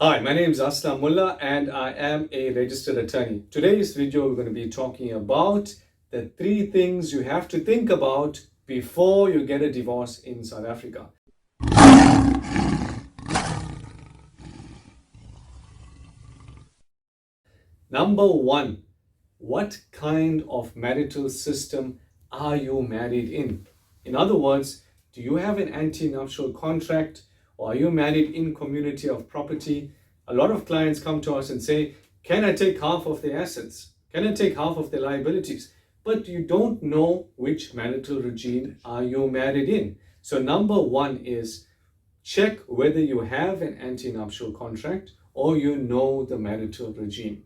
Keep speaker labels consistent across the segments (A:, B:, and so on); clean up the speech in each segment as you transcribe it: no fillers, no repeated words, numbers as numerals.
A: Hi, my name is Aslam Moolla and I am a registered attorney. Today's video we're going to be talking about the 3 things you have to think about before you get a divorce in South Africa. Number 1, what kind of marital system are you married in? In other words, do you have an anti-nuptial contract or are you married in community of property? A lot of clients come to us and say, can I take half of the assets? Can I take half of the liabilities? But you don't know which marital regime are you married in. So number 1 is check whether you have an anti-nuptial contract or you know the marital regime.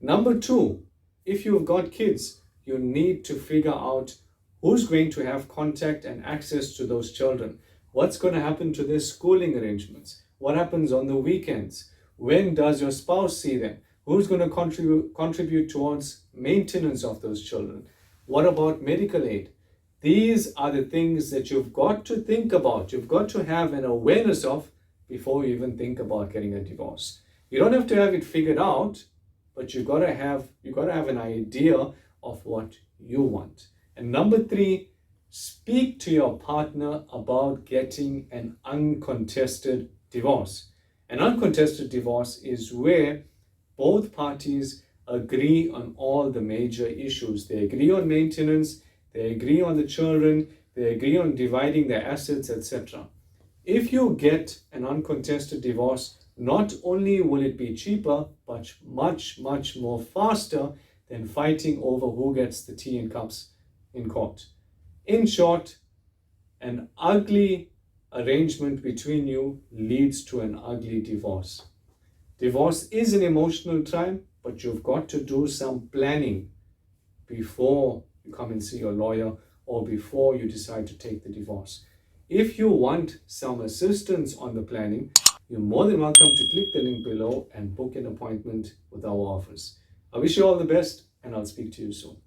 A: Number 2, if you've got kids, you need to figure out who's going to have contact and access to those children. What's going to happen to their schooling arrangements? What happens on the weekends? When does your spouse see them? Who's going to contribute towards maintenance of those children? What about medical aid? These are the things that you've got to think about. You've got to have an awareness of before you even think about getting a divorce. You don't have to have it figured out, but you've got to have an idea of what you want. And number 3, speak to your partner about getting an uncontested divorce. An uncontested divorce is where both parties agree on all the major issues. They agree on maintenance, they agree on the children, they agree on dividing their assets, etc. If you get an uncontested divorce, not only will it be cheaper, but much more faster than fighting over who gets the tea and cups in court. In short, an ugly arrangement between you leads to an ugly divorce. Divorce is an emotional time, but you've got to do some planning before you come and see your lawyer or before you decide to take the divorce. If you want some assistance on the planning, you're more than welcome to click the link below and book an appointment with our office. I wish you all the best and I'll speak to you soon.